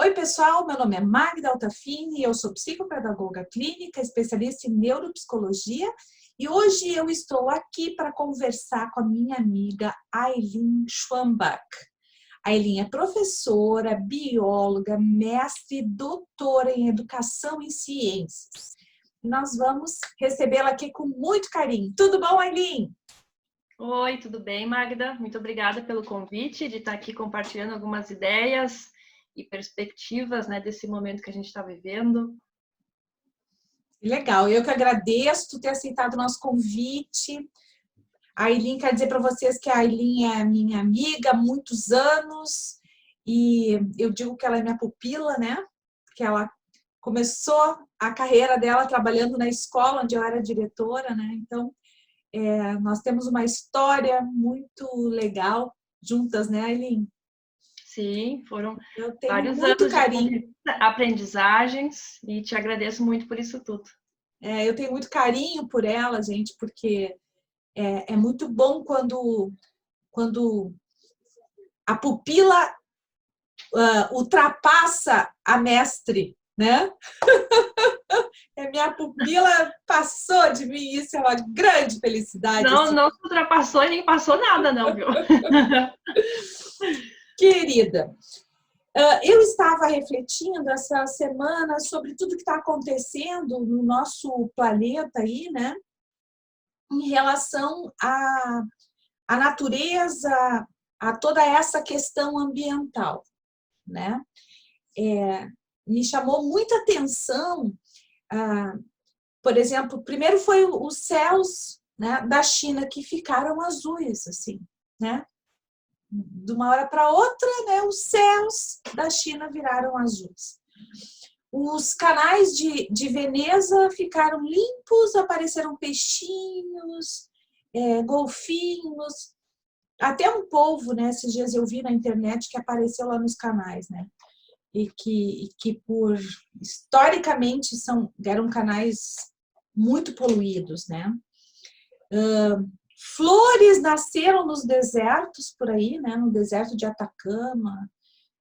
Oi, pessoal, meu nome é Magda Altafini, eu sou psicopedagoga clínica, especialista em neuropsicologia e hoje eu estou aqui para conversar com a minha amiga Aylin Schwambach. A Aylin é professora, bióloga, mestre e doutora em educação e ciências. Nós vamos recebê-la aqui com muito carinho. Tudo bom, Aylin? Oi, tudo bem, Magda? Muito obrigada pelo convite de estar aqui compartilhando algumas ideias e perspectivas, né, desse momento que a gente está vivendo. Legal, eu que agradeço tu ter aceitado o nosso convite. A Aylin, quer dizer para vocês que a Aylin é minha amiga há muitos anos e eu digo que ela é minha pupila, né? Porque ela começou a carreira dela trabalhando na escola onde eu era diretora, né? Então, nós temos uma história muito legal juntas, né, Aylin? Sim, foram Eu tenho vários muito anos carinho. de aprendizagens e te agradeço muito por isso tudo. Eu tenho muito carinho por ela, gente, porque é muito bom quando a pupila ultrapassa a mestre, né? A minha pupila passou de mim, isso é uma grande felicidade. Não, Assim. não se ultrapassou e nem passou nada, não, viu? Querida, eu estava refletindo essa semana sobre tudo que está acontecendo no nosso planeta aí, né? Em relação à natureza, a toda essa questão ambiental, né? Me chamou muita atenção, por exemplo, primeiro foi os céus, né, da China que ficaram azuis, assim, né? De uma hora para outra, né, os céus da China viraram azuis. Os canais de Veneza ficaram limpos, apareceram peixinhos, golfinhos, até um polvo, né? Esses dias eu vi na internet que apareceu lá nos canais, né? E que por historicamente eram canais muito poluídos, né? Flores nasceram nos desertos por aí, né? No deserto de Atacama,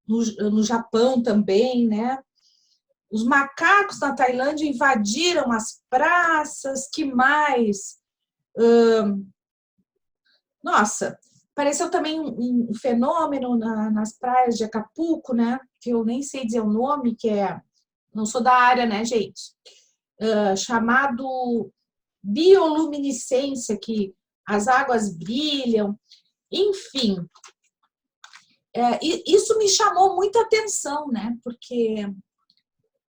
no Japão também, né? Os macacos na Tailândia invadiram as praças, que mais? Nossa, apareceu também um fenômeno nas praias de Acapulco, né? Que eu nem sei dizer o nome, não sou da área, né, gente? Chamado bioluminescência, que as águas brilham, enfim. Isso me chamou muita atenção, né? Porque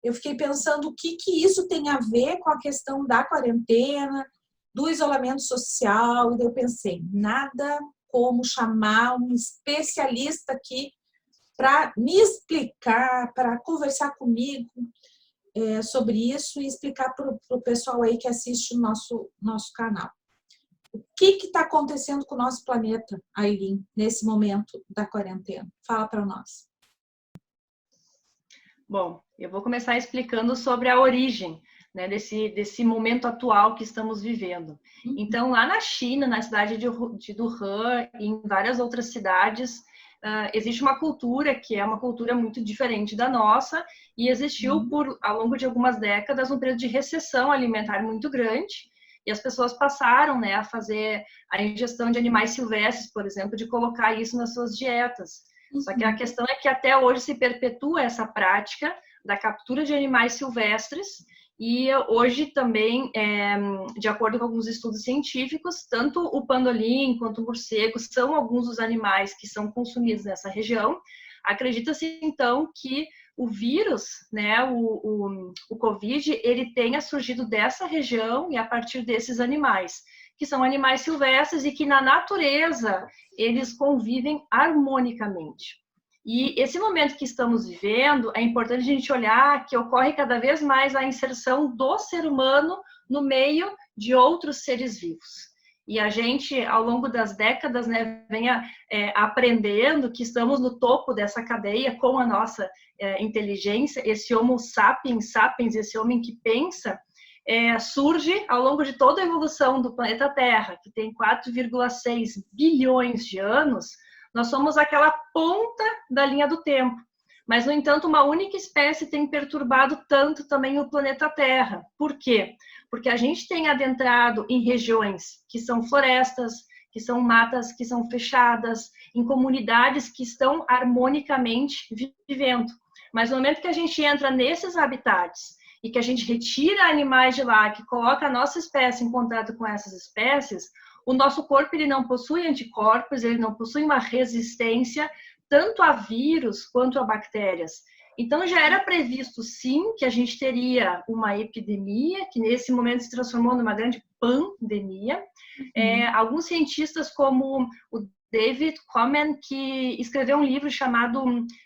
eu fiquei pensando o que isso tem a ver com a questão da quarentena, do isolamento social, e daí eu pensei, nada como chamar um especialista aqui para me explicar, para conversar comigo sobre isso e explicar para o pessoal aí que assiste o nosso canal. O que está acontecendo com o nosso planeta, Aylin, nesse momento da quarentena? Fala para nós. Bom, eu vou começar explicando sobre a origem, né, desse momento atual que estamos vivendo. Então, lá na China, na cidade de Wuhan e em várias outras cidades, existe uma cultura que é uma cultura muito diferente da nossa e existiu ao longo de algumas décadas um período de recessão alimentar muito grande e as pessoas passaram, né, a fazer a ingestão de animais silvestres, por exemplo, de colocar isso nas suas dietas. Só que a questão é que até hoje se perpetua essa prática da captura de animais silvestres e hoje também, de acordo com alguns estudos científicos, tanto o pangolim quanto o morcego são alguns dos animais que são consumidos nessa região. Acredita-se, então, que o vírus, né, o Covid, ele tenha surgido dessa região e a partir desses animais, que são animais silvestres e que na natureza eles convivem harmonicamente. E esse momento que estamos vivendo, é importante a gente olhar que ocorre cada vez mais a inserção do ser humano no meio de outros seres vivos. E a gente, ao longo das décadas, né, vem aprendendo que estamos no topo dessa cadeia com a nossa inteligência, esse Homo sapiens, esse homem que pensa, surge ao longo de toda a evolução do planeta Terra, que tem 4,6 bilhões de anos. Nós somos aquela ponta da linha do tempo. Mas, no entanto, uma única espécie tem perturbado tanto também o planeta Terra. Por quê? Porque a gente tem adentrado em regiões que são florestas, que são matas que são fechadas, em comunidades que estão harmonicamente vivendo. Mas no momento que a gente entra nesses habitats e que a gente retira animais de lá, que coloca a nossa espécie em contato com essas espécies, o nosso corpo ele não possui anticorpos, ele não possui uma resistência tanto a vírus quanto a bactérias. Então, já era previsto, sim, que a gente teria uma epidemia, que nesse momento se transformou numa grande pandemia. Alguns cientistas, como o David Coman, que escreveu um livro chamado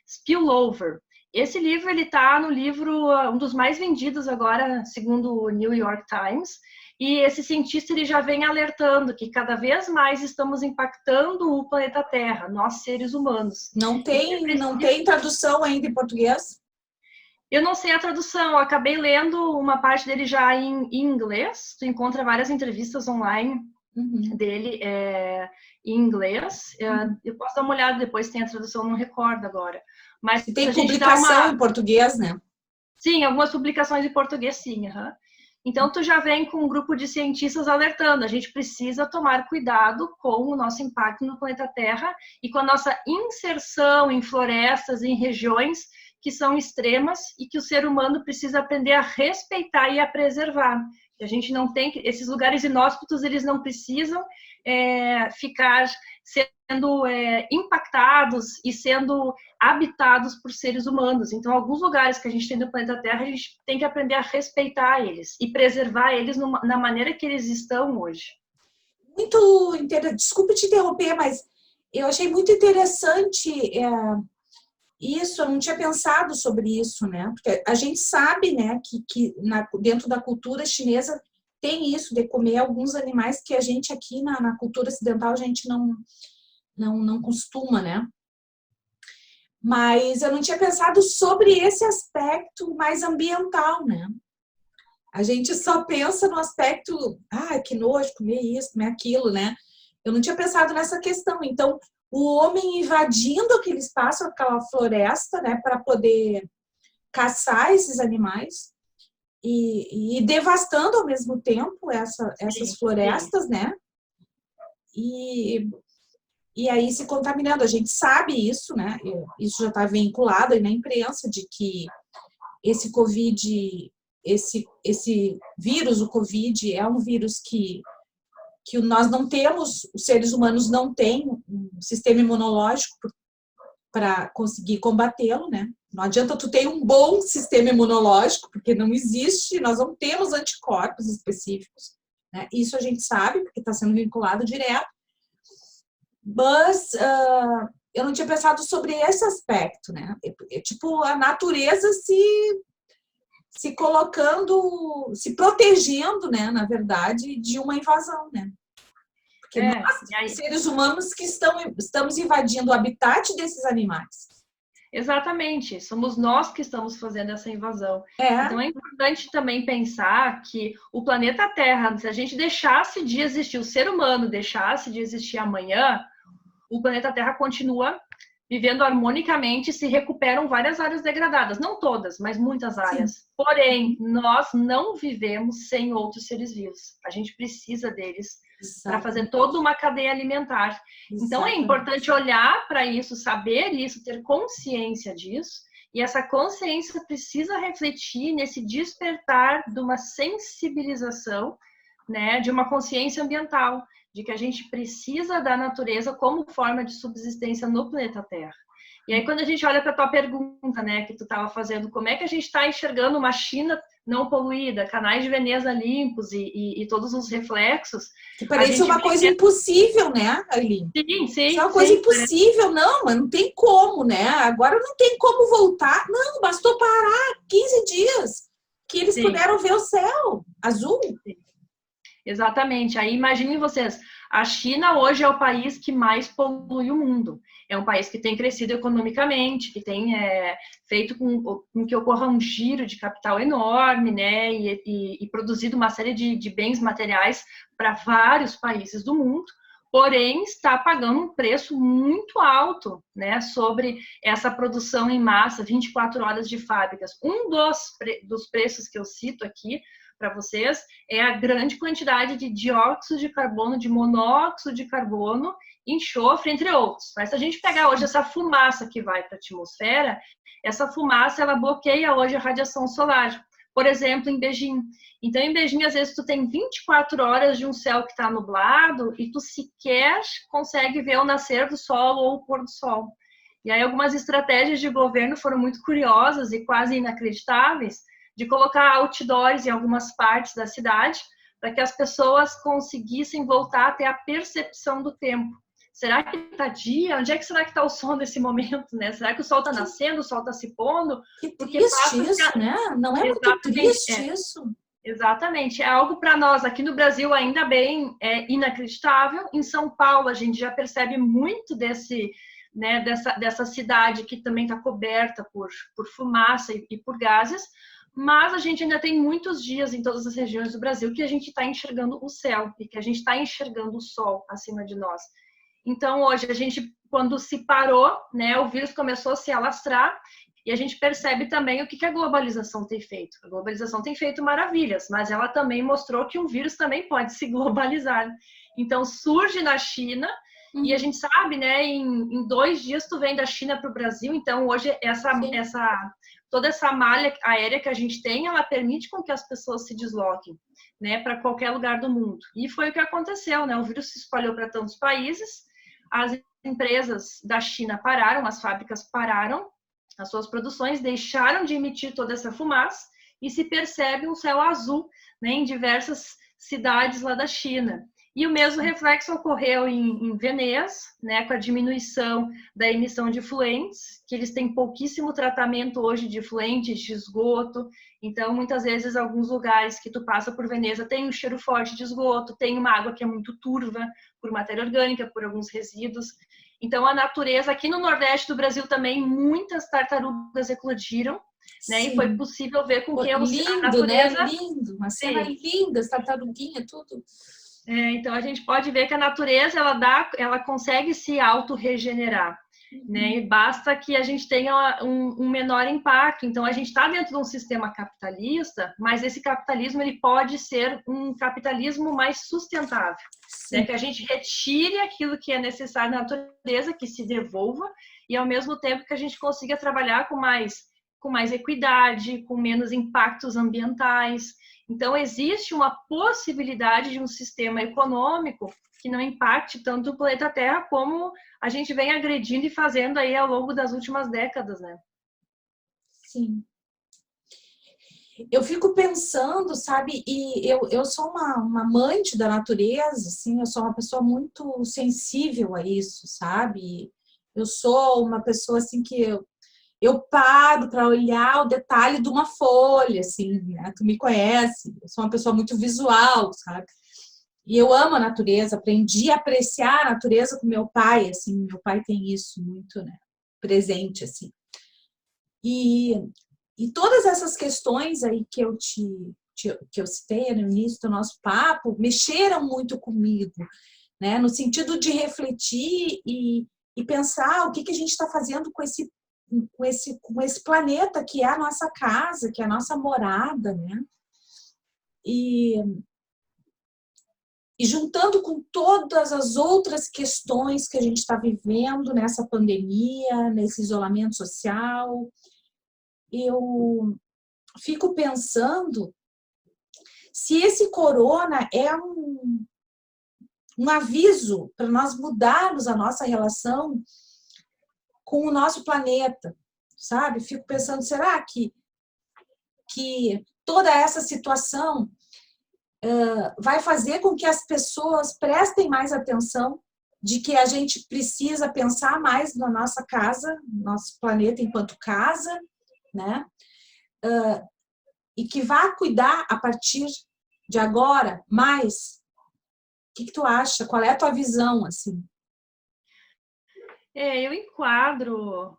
Spillover. Esse livro ele está no livro, um dos mais vendidos agora, segundo o New York Times, e esse cientista ele já vem alertando que cada vez mais estamos impactando o planeta Terra, nós seres humanos. Não tem tradução ainda em português? Eu não sei a tradução, eu acabei lendo uma parte dele já em inglês, tu encontra várias entrevistas online dele em inglês. Eu posso dar uma olhada depois, tem a tradução, não recordo agora. Mas tem publicação em português, né? Sim, algumas publicações em português, sim. Então, tu já vem com um grupo de cientistas alertando, a gente precisa tomar cuidado com o nosso impacto no planeta Terra e com a nossa inserção em florestas, em regiões que são extremas e que o ser humano precisa aprender a respeitar e a preservar. A gente não tem, esses lugares inóspitos, eles não precisam ficar sendo impactados e sendo habitados por seres humanos. Então, alguns lugares que a gente tem no planeta Terra, a gente tem que aprender a respeitar eles e preservar eles na maneira que eles estão hoje. Muito interessante. Desculpe te interromper, mas eu achei muito interessante isso. Eu não tinha pensado sobre isso, né? Porque a gente sabe, né, que dentro da cultura chinesa tem isso de comer alguns animais que a gente aqui na cultura ocidental a gente não costuma, né? Mas eu não tinha pensado sobre esse aspecto mais ambiental, né? A gente só pensa no aspecto, que nojo, comer isso, comer aquilo, né? Eu não tinha pensado nessa questão. Então, o homem invadindo aquele espaço, aquela floresta, né, para poder caçar esses animais e devastando ao mesmo tempo essas florestas, né? E aí se contaminando. A gente sabe isso, né? Isso já está vinculado aí na imprensa de que esse Covid, esse vírus, o Covid, é um vírus que nós não temos, os seres humanos não têm um sistema imunológico para conseguir combatê-lo, né? Não adianta tu ter um bom sistema imunológico, porque não existe, nós não temos anticorpos específicos, né? Isso a gente sabe, porque está sendo vinculado direto. Mas eu não tinha pensado sobre esse aspecto, né? Tipo, a natureza se colocando, se protegendo, né, na verdade, de uma invasão, né? Porque nós, seres humanos, que estamos invadindo o habitat desses animais. Exatamente, somos nós que estamos fazendo essa invasão. Então é importante também pensar que o planeta Terra, se a gente deixasse de existir, o ser humano deixasse de existir amanhã, o planeta Terra continua vivendo harmonicamente, se recuperam várias áreas degradadas, não todas, mas muitas áreas. Sim. Porém, nós não vivemos sem outros seres vivos. A gente precisa deles para fazer toda uma cadeia alimentar. Exatamente. Então, é importante olhar para isso, saber isso, ter consciência disso, e essa consciência precisa refletir nesse despertar de uma sensibilização, né, de uma consciência ambiental, de que a gente precisa da natureza como forma de subsistência no planeta Terra. E aí, quando a gente olha para a tua pergunta, né, que tu estava fazendo, como é que a gente está enxergando uma China não poluída, canais de Veneza limpos e todos os reflexos... Que parece uma coisa impossível, né, Aileen? Sim. Isso é uma coisa impossível, não, mas não tem como, né? Agora não tem como voltar. Não, bastou parar 15 dias que eles puderam ver o céu azul. Sim. Exatamente. Aí imaginem vocês, a China hoje é o país que mais polui o mundo. É um país que tem crescido economicamente, que tem feito com que ocorra um giro de capital enorme, né? E produzido uma série de bens materiais para vários países do mundo. porém está pagando um preço muito alto, né, sobre essa produção em massa, 24 horas de fábricas. Um dos preços que eu cito aqui para vocês é a grande quantidade de dióxido de carbono, de monóxido de carbono, enxofre, entre outros. Mas se a gente pegar hoje essa fumaça que vai para a atmosfera, essa fumaça ela bloqueia hoje a radiação solar. Por exemplo, em Beijing. Então, em Beijing, às vezes, tu tem 24 horas de um céu que está nublado e tu sequer consegue ver o nascer do sol ou o pôr do sol. E aí, algumas estratégias de governo foram muito curiosas e quase inacreditáveis, de colocar outdoors em algumas partes da cidade, para que as pessoas conseguissem voltar a ter a percepção do tempo. Será que está dia? Onde é que será que está o sol nesse momento, né? Será que o sol está nascendo, o sol está se pondo? Que triste isso, né? Não é muito triste isso? Exatamente. É algo para nós, aqui no Brasil, ainda bem, é inacreditável. Em São Paulo, a gente já percebe muito dessa cidade que também está coberta por fumaça e por gases, mas a gente ainda tem muitos dias em todas as regiões do Brasil que a gente está enxergando o céu e que a gente está enxergando o sol acima de nós. Então, hoje, a gente, quando se parou, né, o vírus começou a se alastrar e a gente percebe também o que a globalização tem feito. A globalização tem feito maravilhas, mas ela também mostrou que um vírus também pode se globalizar. Então, surge na China e a gente sabe, né, em 2 dias tu vem da China para o Brasil, então hoje toda essa malha aérea que a gente tem, ela permite com que as pessoas se desloquem, né, para qualquer lugar do mundo. E foi o que aconteceu, né? O vírus se espalhou para tantos países, as empresas da China pararam, as fábricas pararam as suas produções, deixaram de emitir toda essa fumaça e se percebe um céu azul, né, em diversas cidades lá da China. E o mesmo reflexo ocorreu em Veneza, né, com a diminuição da emissão de efluentes, que eles têm pouquíssimo tratamento hoje de efluentes, de esgoto. Então, muitas vezes, alguns lugares que tu passa por Veneza tem um cheiro forte de esgoto, tem uma água que é muito turva por matéria orgânica, por alguns resíduos. Então, a natureza, aqui no Nordeste do Brasil também, muitas tartarugas eclodiram, né? E foi possível ver com que a natureza... Né? Lindo, uma cena linda, as tartaruguinhas, tudo... então, a gente pode ver que a natureza, ela consegue se autorregenerar, né? E basta que a gente tenha um menor impacto. Então, a gente está dentro de um sistema capitalista, mas esse capitalismo ele pode ser um capitalismo mais sustentável, né? Que a gente retire aquilo que é necessário na natureza, que se devolva, e ao mesmo tempo que a gente consiga trabalhar com mais equidade, com menos impactos ambientais. Então, existe uma possibilidade de um sistema econômico que não impacte tanto o planeta Terra como a gente vem agredindo e fazendo aí ao longo das últimas décadas, né? Sim. Eu fico pensando, sabe, e eu sou uma amante da natureza, assim, eu sou uma pessoa muito sensível a isso, sabe? Eu sou uma pessoa, assim, que eu paro para olhar o detalhe de uma folha, assim, né? Tu me conhece, eu sou uma pessoa muito visual, sabe? E eu amo a natureza, aprendi a apreciar a natureza com meu pai, assim, meu pai tem isso muito, né, presente, assim. E todas essas questões aí que eu citei no início do nosso papo mexeram muito comigo, né? No sentido de refletir e pensar o que a gente está fazendo com esse planeta que é a nossa casa, que é a nossa morada, né? E juntando com todas as outras questões que a gente está vivendo nessa pandemia, nesse isolamento social, eu fico pensando se esse corona é um aviso para nós mudarmos a nossa relação com o nosso planeta, sabe? Fico pensando, será que toda essa situação vai fazer com que as pessoas prestem mais atenção de que a gente precisa pensar mais na nossa casa, nosso planeta enquanto casa, né? E que vá cuidar a partir de agora mais? O que tu acha? Qual é a tua visão, assim? Eu enquadro,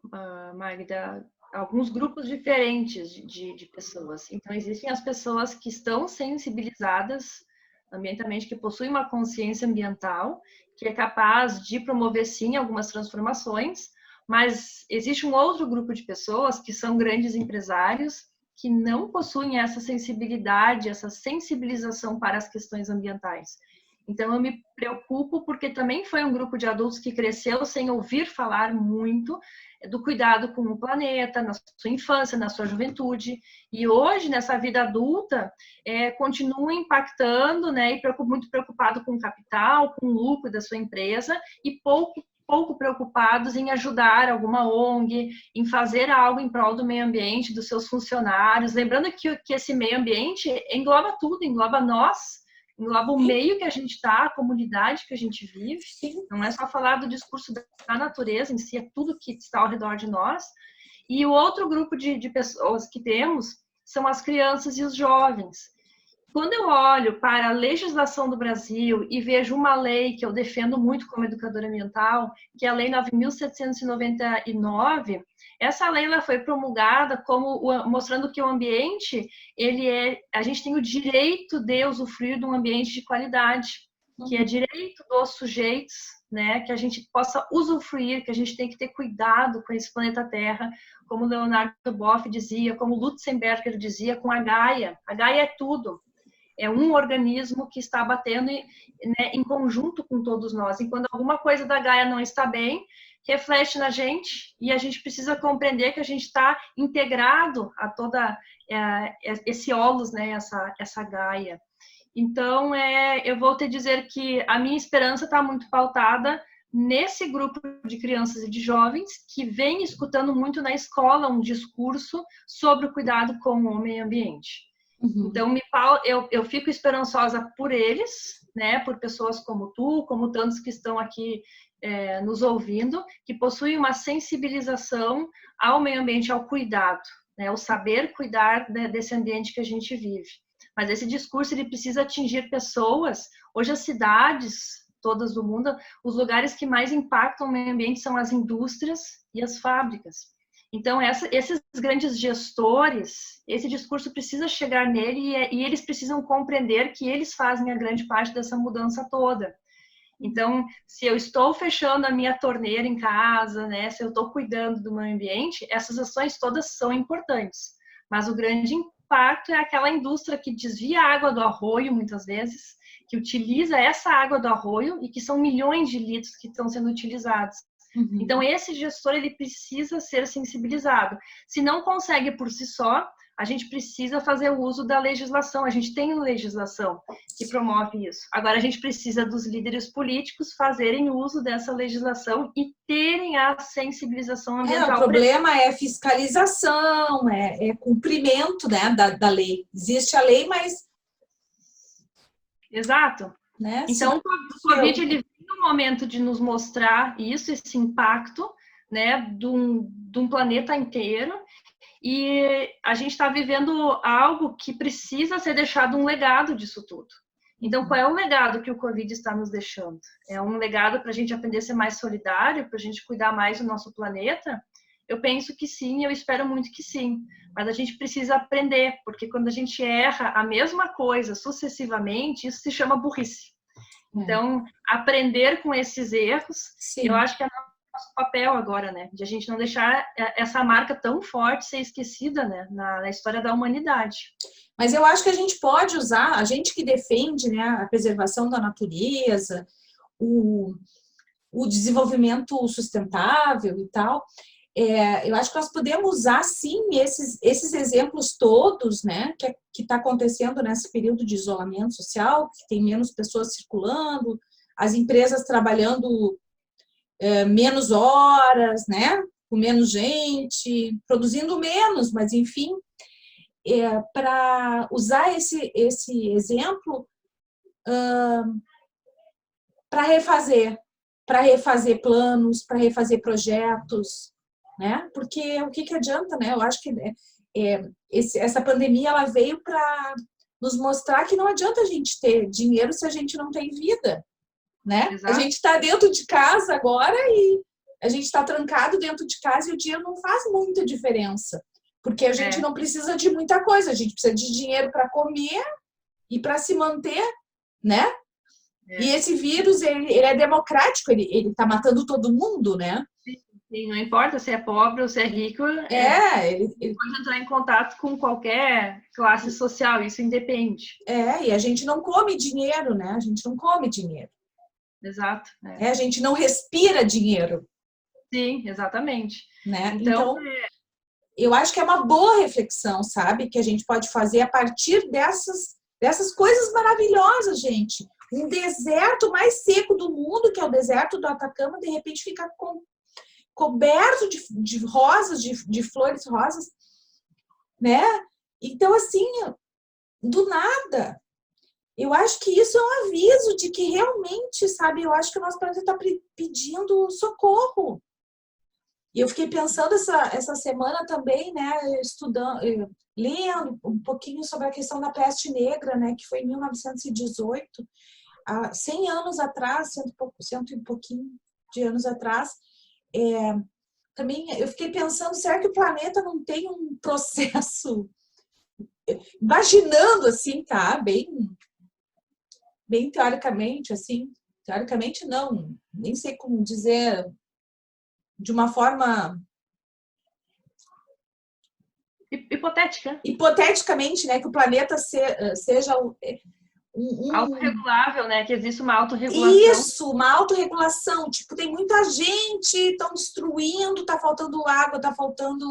Magda, alguns grupos diferentes de pessoas. Então, existem as pessoas que estão sensibilizadas ambientalmente, que possui uma consciência ambiental, que é capaz de promover, sim, algumas transformações, mas existe um outro grupo de pessoas que são grandes empresários que não possuem essa sensibilidade, essa sensibilização para as questões ambientais. Então, eu me preocupo porque também foi um grupo de adultos que cresceu sem ouvir falar muito do cuidado com o planeta, na sua infância, na sua juventude. E hoje, nessa vida adulta, continua impactando, né, e muito preocupado com o capital, com o lucro da sua empresa e pouco preocupados em ajudar alguma ONG, em fazer algo em prol do meio ambiente, dos seus funcionários. Lembrando que esse meio ambiente engloba tudo, engloba nós, engloba o meio que a gente está, a comunidade que a gente vive. Não é só falar do discurso da natureza em si, é tudo que está ao redor de nós. E o outro grupo de pessoas que temos são as crianças e os jovens. Quando eu olho para a legislação do Brasil e vejo uma lei que eu defendo muito como educadora ambiental, que é a Lei 9.799, essa lei ela foi promulgada mostrando que o ambiente, a gente tem o direito de usufruir de um ambiente de qualidade, que é direito dos sujeitos, né, que a gente possa usufruir, que a gente tem que ter cuidado com esse planeta Terra, como Leonardo Boff dizia, como Lutzenberger dizia, com a Gaia. A Gaia é tudo. É um organismo que está batendo, né, em conjunto com todos nós. E quando alguma coisa da Gaia não está bem, reflete na gente e a gente precisa compreender que a gente está integrado a toda esse holos, né, essa Gaia. Então, eu vou te dizer que a minha esperança está muito pautada nesse grupo de crianças e de jovens que vem escutando muito na escola um discurso sobre o cuidado com o meio ambiente. Então, eu fico esperançosa por eles, né, por pessoas como tu, como tantos que estão aqui nos ouvindo, que possuem uma sensibilização ao meio ambiente, ao cuidado, né, o saber cuidar desse ambiente que a gente vive. Mas esse discurso ele precisa atingir pessoas. Hoje as cidades todas do mundo, os lugares que mais impactam o meio ambiente são as indústrias e as fábricas. Então, esses grandes gestores, esse discurso precisa chegar nele e eles precisam compreender que eles fazem a grande parte dessa mudança toda. Então, se eu estou fechando a minha torneira em casa, né, se eu estou cuidando do meio ambiente, essas ações todas são importantes. Mas o grande impacto é aquela indústria que desvia a água do arroio, muitas vezes, que utiliza essa água do arroio e que são milhões de litros que estão sendo utilizados. Então, esse gestor, ele precisa ser sensibilizado. Se não consegue por si só, a gente precisa fazer o uso da legislação. A gente tem legislação que promove isso. Agora, a gente precisa dos líderes políticos fazerem uso dessa legislação e terem a sensibilização ambiental. O problema é fiscalização, é cumprimento, né, da lei. Existe a lei, mas... Exato. Né? Então, o Covid, ele no momento de nos mostrar isso, esse impacto, né, de um planeta inteiro, e a gente está vivendo algo que precisa ser deixado um legado disso tudo. Então, qual é o legado que o Covid está nos deixando? É um legado para a gente aprender a ser mais solidário, para a gente cuidar mais do nosso planeta? Eu penso que sim, eu espero muito que sim. Mas a gente precisa aprender, porque quando a gente erra a mesma coisa sucessivamente, isso se chama burrice. Então, aprender com esses erros, eu acho que é nosso papel agora, né? De a gente não deixar essa marca tão forte ser esquecida, né? Na história da humanidade. Mas eu acho que a gente pode usar, a gente que defende, né, a preservação da natureza, o desenvolvimento sustentável e tal, eu acho que nós podemos usar, sim, esses exemplos todos, né, que está acontecendo nesse período de isolamento social, que tem menos pessoas circulando, as empresas trabalhando menos horas, né, com menos gente, produzindo menos, mas, enfim, para usar esse exemplo para refazer planos, para refazer projetos, né? Porque o que adianta, né? Eu acho que essa pandemia ela veio para nos mostrar que não adianta a gente ter dinheiro se a gente não tem vida, né? Exato. A gente está dentro de casa agora e a gente está trancado dentro de casa e o dinheiro não faz muita diferença, porque a gente não precisa de muita coisa, a gente precisa de dinheiro para comer e para se manter, né? E esse vírus, ele é democrático, ele tá matando todo mundo, né? Sim, não importa se é pobre ou se é rico, ele pode entrar em contato com qualquer classe social, isso independe. e a gente não come dinheiro, né? A gente não come dinheiro. Exato. A gente não respira dinheiro. Sim, exatamente. Né? Então, eu acho que é uma boa reflexão, sabe? Que a gente pode fazer a partir dessas coisas maravilhosas, gente. Um deserto mais seco do mundo, que é o deserto do Atacama, de repente fica coberto de rosas, de flores rosas, né? Então, assim, do nada. Eu acho que isso é um aviso de que realmente, sabe, eu acho que o nosso planeta está pedindo socorro. E eu fiquei pensando essa semana também, né, estudando, lendo um pouquinho sobre a questão da peste negra, né, que foi em 1918, há 100 anos atrás, cento e pouquinho de anos atrás. Também eu fiquei pensando, será que o planeta não tem um processo, imaginando assim, tá, bem teoricamente, assim, teoricamente não, nem sei como dizer, de uma forma hipoteticamente, né, que o planeta seja autorregulável, né, que existe uma autorregulação. Isso, uma autorregulação, tipo, tem muita gente, estão destruindo, tá faltando água, tá faltando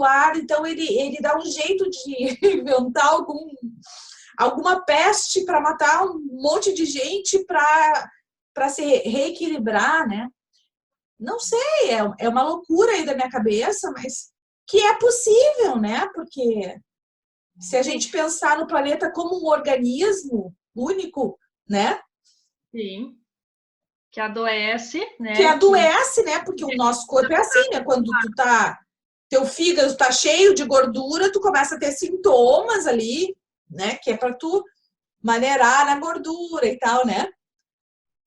ar, então ele dá um jeito de inventar alguma peste para matar um monte de gente para se reequilibrar, né? Não sei, é uma loucura aí da minha cabeça, mas que é possível, né? Porque se a gente pensar no planeta como um organismo único, né? Sim. Que adoece, né? Que adoece, né? Porque o nosso corpo é assim, né? Quando teu fígado tá cheio de gordura, tu começa a ter sintomas ali, né? Que é para tu maneirar na gordura e tal, né?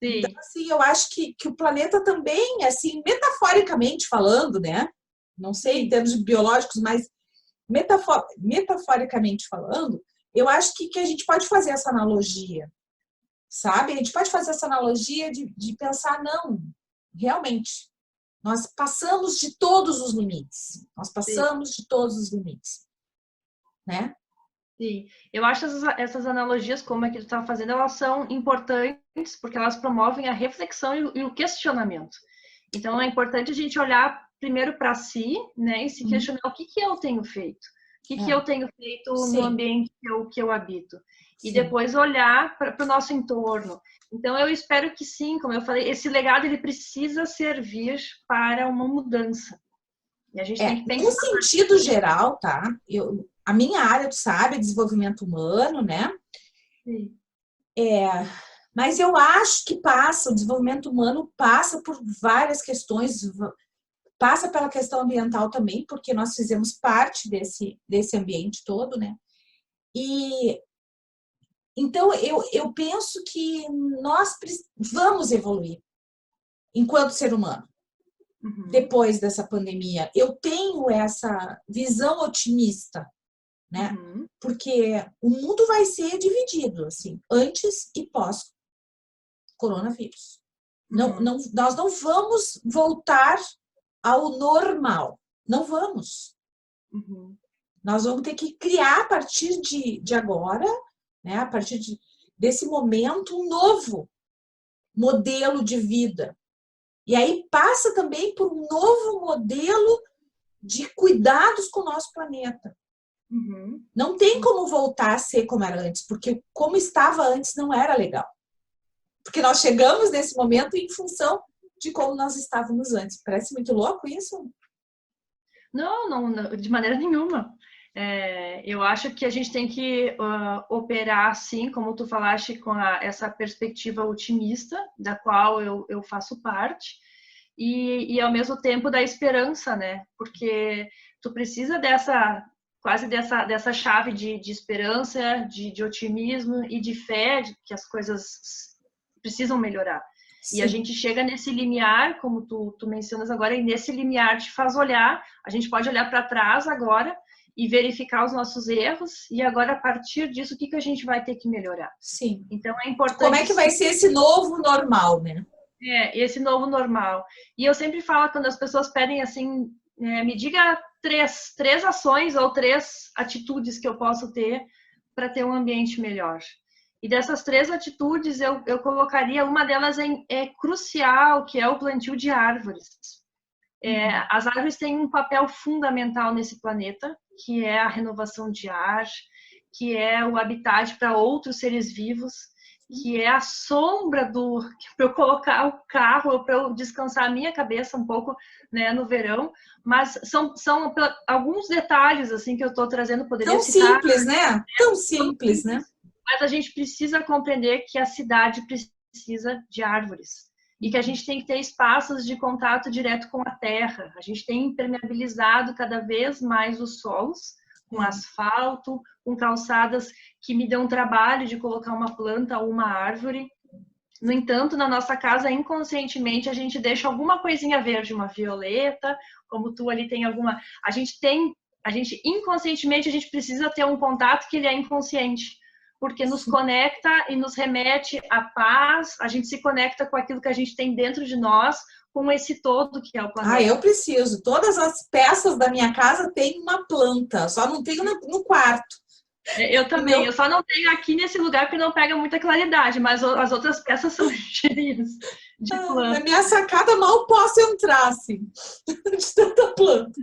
Sim. Então, assim, eu acho que o planeta também, assim, metaforicamente falando, né? Não sei em termos biológicos, mas metaforicamente falando, eu acho que a gente pode fazer essa analogia, sabe? A gente pode fazer essa analogia de pensar, não, realmente, nós passamos de todos os limites. Nós passamos de todos os limites, né? Sim, eu acho essas analogias, como é que tu está fazendo, elas são importantes porque elas promovem a reflexão e o questionamento. Então, é importante a gente olhar primeiro para si, né, e se questionar o que eu tenho feito, o que eu tenho feito no ambiente que eu habito, e depois olhar para o nosso entorno. Então, eu espero que sim, como eu falei, esse legado ele precisa servir para uma mudança. E a gente tem que pensar. No sentido geral, tá? A minha área, tu sabe, é desenvolvimento humano, né? Sim. Mas eu acho que o desenvolvimento humano passa por várias questões, passa pela questão ambiental também, porque nós fizemos parte desse ambiente todo, né? E então eu penso que nós vamos evoluir enquanto ser humano. Depois dessa pandemia, eu tenho essa visão otimista, né? Porque o mundo vai ser dividido, assim, antes e pós coronavírus. Nós não vamos voltar ao normal. Não vamos. Nós vamos ter que criar a partir de agora, né? A partir desse momento, um novo modelo de vida. E aí passa também por um novo modelo de cuidados com o nosso planeta. Não tem como voltar a ser como era antes, porque como estava antes não era legal. Porque nós chegamos nesse momento em função de como nós estávamos antes. Parece muito louco isso? Não, de maneira nenhuma. Eu acho que a gente tem que operar, assim, como tu falaste, com essa perspectiva otimista, da qual eu faço parte, e ao mesmo tempo da esperança, né? Porque tu precisa quase dessa chave de esperança, de otimismo e de fé de que as coisas precisam melhorar. Sim. E a gente chega nesse limiar, como tu mencionas agora, e nesse limiar te faz olhar, a gente pode olhar para trás agora e verificar os nossos erros, e agora, a partir disso, o que a gente vai ter que melhorar. Sim. Então, é importante... Como é que vai ser esse novo normal, né? Esse novo normal. E eu sempre falo, quando as pessoas pedem assim, me diga três ações ou 3 atitudes que eu posso ter para ter um ambiente melhor. E dessas 3 atitudes, eu colocaria, uma delas é crucial, que é o plantio de árvores. As árvores têm um papel fundamental nesse planeta, que é a renovação de ar, que é o habitat para outros seres vivos, que é a sombra para eu colocar o carro, para eu descansar a minha cabeça um pouco, né, no verão. Mas são alguns detalhes assim que eu estou trazendo, poderia tão citar. Simples, né? Tão simples, né? Mas a gente precisa compreender que a cidade precisa de árvores e que a gente tem que ter espaços de contato direto com a terra. A gente tem impermeabilizado cada vez mais os solos, com asfalto, com calçadas que me dão trabalho de colocar uma planta ou uma árvore. No entanto, na nossa casa, inconscientemente, a gente deixa alguma coisinha verde, uma violeta, como tu ali tem alguma... Inconscientemente, a gente precisa ter um contato que ele é inconsciente, porque nos conecta e nos remete à paz, a gente se conecta com aquilo que a gente tem dentro de nós, com esse todo que é o planeta. Eu preciso. Todas as peças da minha casa têm uma planta, só não tenho no quarto. Eu também, eu só não tenho aqui nesse lugar porque não pega muita claridade, mas as outras peças são cheias de planta. Na minha sacada mal posso entrar, assim, de tanta planta.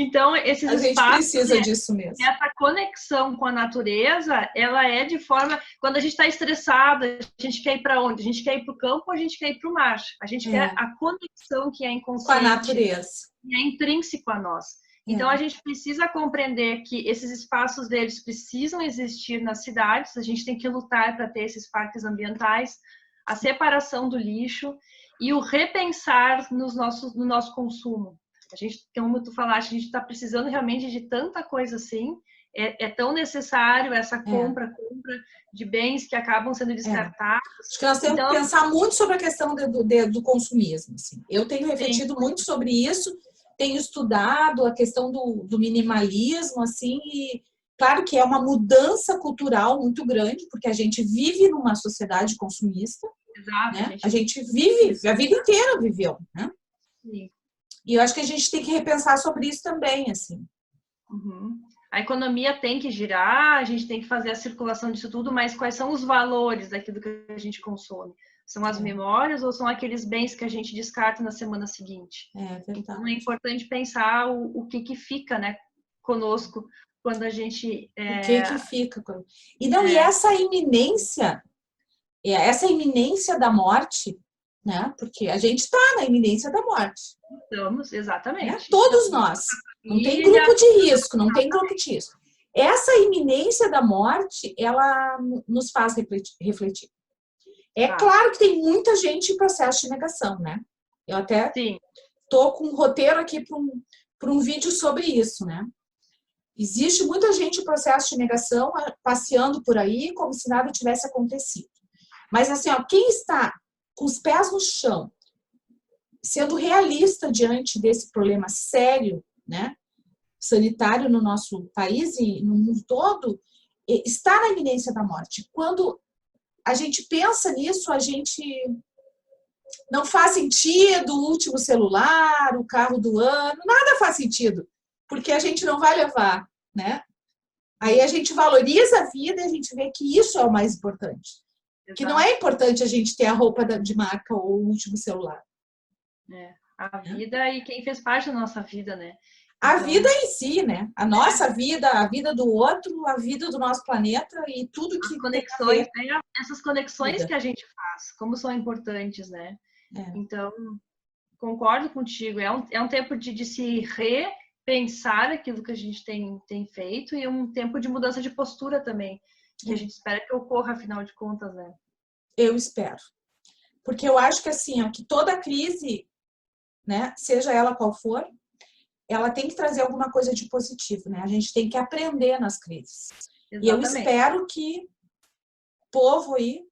Então, esses espaços... A gente precisa disso mesmo. Essa conexão com a natureza, ela é de forma... Quando a gente está estressada, a gente quer ir para onde? A gente quer ir para o campo ou a gente quer ir para o mar? A gente quer a conexão que é inconsciente. Com a natureza. Que é intrínseco a nós. Então, a gente precisa compreender que esses espaços deles precisam existir nas cidades, a gente tem que lutar para ter esses parques ambientais, a separação do lixo e o repensar no nosso consumo. A gente, como tu falaste, a gente está precisando realmente de tanta coisa assim, é tão necessário essa compra de bens que acabam sendo descartados. Acho que nós temos que pensar muito sobre a questão do consumismo. Assim. Eu tenho refletido muito sobre isso, tenho estudado a questão do minimalismo, assim, e claro que é uma mudança cultural muito grande, porque a gente vive numa sociedade consumista. Exato. Né? A gente vive, a vida inteira viveu, né? Sim. E eu acho que a gente tem que repensar sobre isso também, assim. A economia tem que girar, a gente tem que fazer a circulação disso tudo, mas quais são os valores daquilo que a gente consome? São as memórias ou são aqueles bens que a gente descarta na semana seguinte? Então, é importante pensar o que fica, né, conosco quando a gente... O que fica? E essa iminência da morte, né? Porque a gente está na iminência da morte. Estamos, exatamente. Né? Todos nós. Não tem grupo de risco, não tem grupo de risco. Essa iminência da morte, ela nos faz refletir. Claro que tem muita gente em processo de negação, né? Eu até estou com um roteiro aqui para um vídeo sobre isso, né? Existe muita gente em processo de negação, passeando por aí como se nada tivesse acontecido. Mas assim, quem está com os pés no chão, sendo realista diante desse problema sério, né, sanitário no nosso país e no mundo todo, está na iminência da morte. Quando a gente pensa nisso, a gente não faz sentido o último celular, o carro do ano, nada faz sentido, porque a gente não vai levar, né? Aí a gente valoriza a vida e a gente vê que isso é o mais importante. Exato. Que não é importante a gente ter a roupa de marca ou o último celular. A vida e quem fez parte da nossa vida, né? A vida em si, né? A nossa vida, a vida do outro, a vida do nosso planeta e tudo que conexões, essas conexões que a gente faz, como são importantes, né? Então, concordo contigo. É um tempo de se repensar aquilo que a gente tem feito e um tempo de mudança de postura também, que a gente espera que ocorra, afinal de contas, né? Eu espero. Porque eu acho que assim, que toda crise, né, seja ela qual for, ela tem que trazer alguma coisa de positivo, né? A gente tem que aprender nas crises. Exatamente. E eu espero que o povo aí,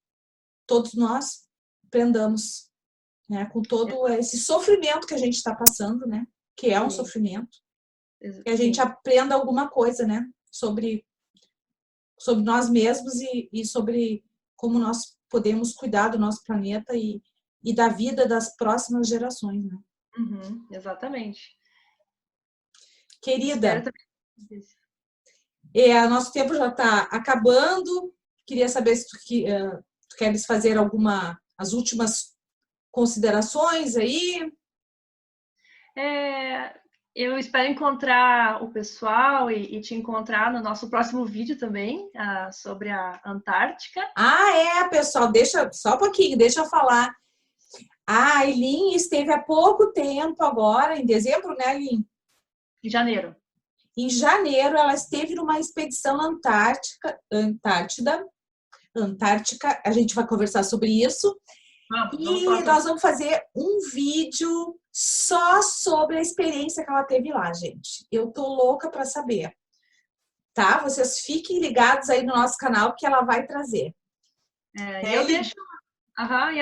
todos nós, aprendamos, né? Com todo esse sofrimento que a gente está passando, né? Que é um sofrimento. Que a gente aprenda alguma coisa, né? Sobre nós mesmos e sobre como nós podemos cuidar do nosso planeta e da vida das próximas gerações, né? Uhum, exatamente. Querida, nosso tempo já está acabando. Queria saber se tu queres fazer as últimas considerações aí. Eu espero encontrar o pessoal e te encontrar no nosso próximo vídeo também, sobre a Antártica. Pessoal, deixa só um pouquinho, deixa eu falar. A Aileen esteve há pouco tempo agora, em dezembro, né, Aileen? Em janeiro. Em janeiro, ela esteve numa expedição Antártica, a gente vai conversar sobre isso. E nós vamos fazer um vídeo só sobre a experiência que ela teve lá, gente. Eu tô louca para saber, tá? Vocês fiquem ligados aí no nosso canal que ela vai trazer. Eu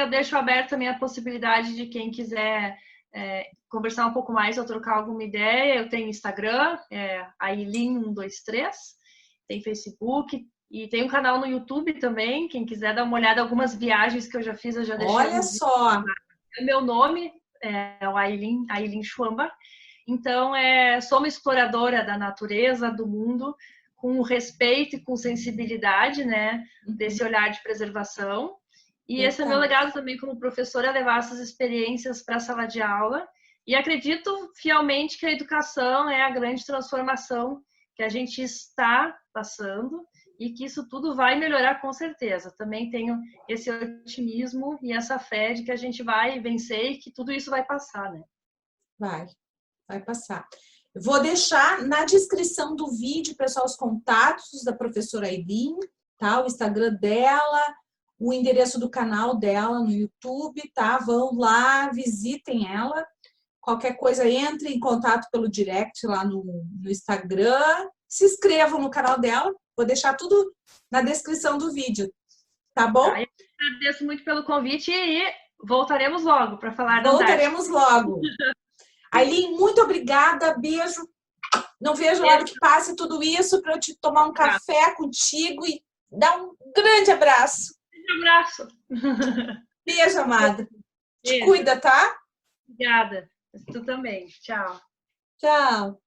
deixo aberto também a possibilidade de quem quiser conversar um pouco mais ou trocar alguma ideia. Eu tenho Instagram, Aileen123, tem Facebook e tem um canal no YouTube também. Quem quiser dar uma olhada, algumas viagens que eu já fiz, eu já deixei. Olha só! Meu nome é o Aileen Schwamber. Então, sou uma exploradora da natureza, do mundo, com respeito e com sensibilidade, né, desse olhar de preservação. E esse é meu legado também como professora, levar essas experiências para a sala de aula. E acredito fielmente que a educação é a grande transformação que a gente está passando e que isso tudo vai melhorar com certeza. Também tenho esse otimismo e essa fé de que a gente vai vencer e que tudo isso vai passar, né? Vai passar. Eu vou deixar na descrição do vídeo, pessoal, os contatos da professora Aileen, tá? O Instagram dela, o endereço do canal dela no YouTube, tá? Vão lá, visitem ela. Qualquer coisa, entre em contato pelo direct lá no Instagram. Se inscrevam no canal dela. Vou deixar tudo na descrição do vídeo. Tá bom? Eu agradeço muito pelo convite e voltaremos logo para falar da Antártica. Voltaremos logo. Aileen, muito obrigada. Beijo. Não vejo a hora que passe tudo isso para eu te tomar um café contigo e dar um grande abraço. Um abraço. Beijo, amada. Te cuida, tá? Obrigada. Tu também. Tchau. Tchau.